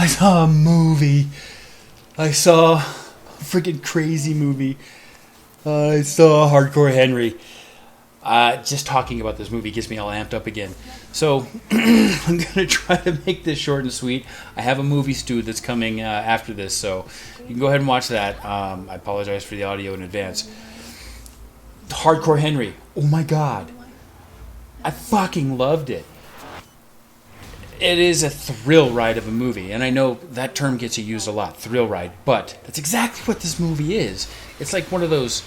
I saw a movie. I saw a freaking crazy movie. I saw Hardcore Henry. Just talking about this movie gets me all amped up again. So I'm going to try to make this short and sweet. I have a movie stew that's coming after this, so you can go ahead and watch that. I apologize for the audio in advance. Hardcore Henry. Oh my god. I fucking loved it. It is a thrill ride of a movie, and I know that term gets used a lot, thrill ride, but that's exactly what this movie is. It's like one of those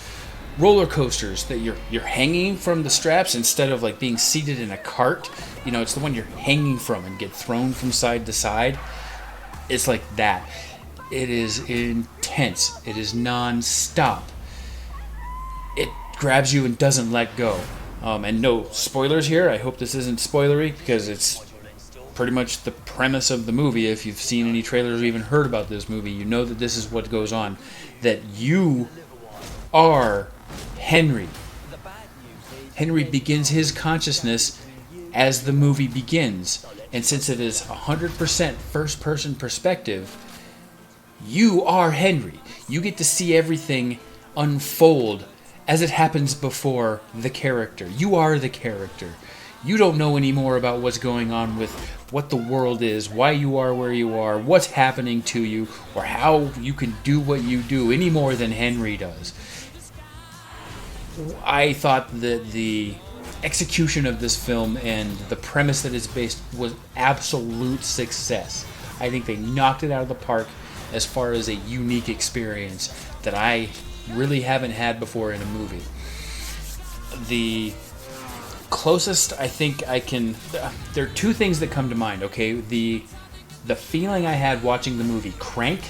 roller coasters that you're hanging from the straps instead of like being seated in a cart. You know, it's the one you're hanging from and get thrown from side to side. It's like that. It is intense. It is non-stop. It grabs you and doesn't let go. And no spoilers here. I hope this isn't spoilery because it's pretty much the premise of the movie. If you've seen any trailers or even heard about this movie, you know that this is what goes on. That you are Henry. Henry begins his consciousness as the movie begins. And since it is 100% first-person perspective, you are Henry. You get to see everything unfold as it happens before the character. You are the character. You don't know any more about what's going on with what the world is, why you are where you are, what's happening to you, or how you can do what you do any more than Henry does. I thought that the execution of this film and the premise that it's based was absolute success. I think they knocked it out of the park as far as a unique experience that I really haven't had before in a movie. The closest I think I can... There are two things that come to mind, okay? The feeling I had watching the movie Crank,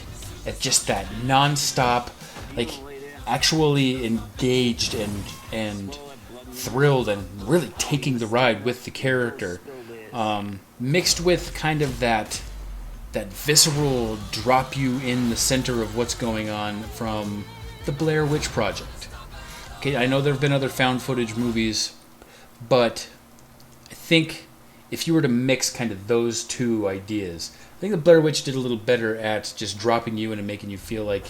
at just that non-stop, like, actually engaged and thrilled and really taking the ride with the character, mixed with kind of that visceral drop you in the center of what's going on from the Blair Witch Project. Okay, I know there have been other found footage movies, but I think if you were to mix kind of those two ideas, I think the Blair Witch did a little better at just dropping you in and making you feel like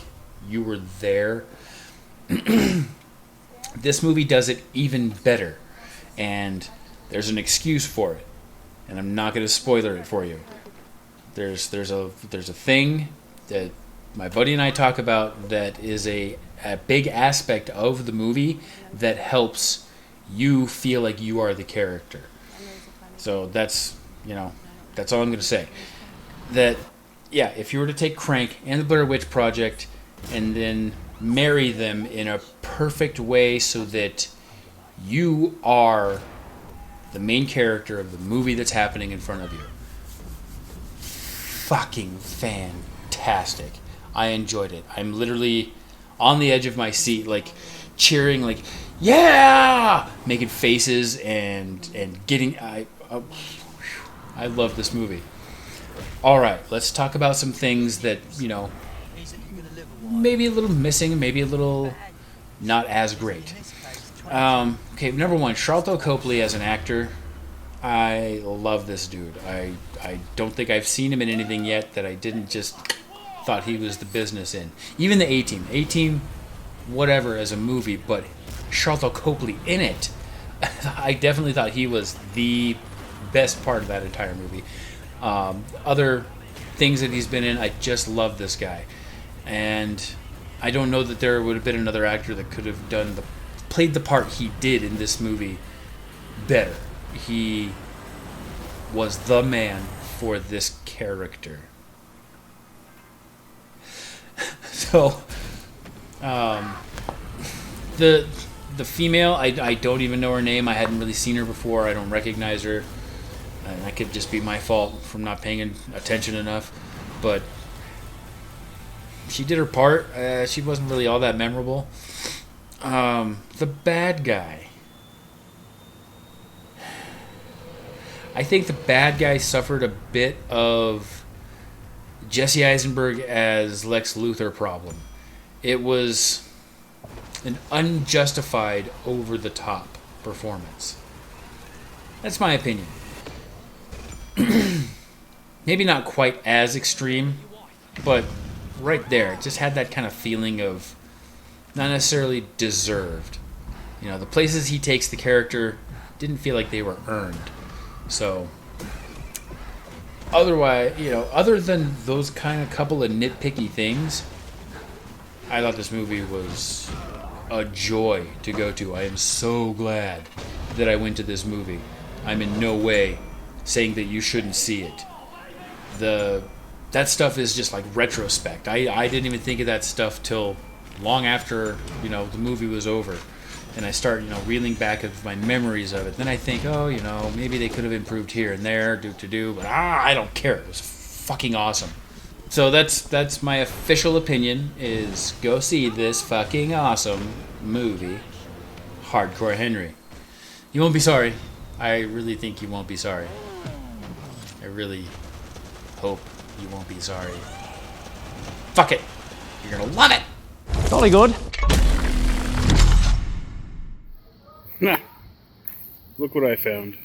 you were there. This movie does it even better, and there's an excuse for it, and I'm not going to spoiler it for you. There's a thing that my buddy and I talk about that is a big aspect of the movie that helps you feel like you are the character. So that's all I'm going to say. That, yeah, if you were to take Crank and the Blair Witch Project and then marry them in a perfect way so that you are the main character of the movie that's happening in front of you. Fucking fantastic. I enjoyed it. I'm literally on the edge of my seat, like cheering, like, yeah! Making faces and getting... I love this movie. Alright, let's talk about some things that, maybe a little missing, maybe a little not as great. Okay, number one, Sharlto Copley as an actor. I love this dude. I don't think I've seen him in anything yet that I didn't just thought he was the business in. Even the A-Team. A-Team, whatever, as a movie, but Sharlto Copley in it, I definitely thought he was the best part of that entire movie. Other things that he's been in, I just love this guy. And I don't know that there would have been another actor that could have played the part he did in this movie better. He was the man for this character. So, the female, I don't even know her name. I hadn't really seen her before. I don't recognize her. And that could just be my fault from not paying attention enough. But she did her part. She wasn't really all that memorable. The bad guy. I think the bad guy suffered a bit of Jesse Eisenberg as Lex Luthor problem. It was an unjustified, over-the-top performance. That's my opinion. Maybe not quite as extreme, but right there. It just had that kind of feeling of not necessarily deserved. You know, the places he takes the character didn't feel like they were earned. So, otherwise, you know, other than those kind of couple of nitpicky things, I thought this movie was a joy to go to. I am so glad that I went to this movie. I'm in no way saying that you shouldn't see it. That stuff is just like retrospect. I didn't even think of that stuff till long after, you know, the movie was over. And I start, you know, reeling back of my memories of it. Then I think, oh, you know, maybe they could have improved here and there, but I don't care. It was fucking awesome. So that's my official opinion, is go see this fucking awesome movie, Hardcore Henry. You won't be sorry. I really think you won't be sorry. I really hope you won't be sorry. Fuck it. You're gonna love it. Jolly good. Look what I found.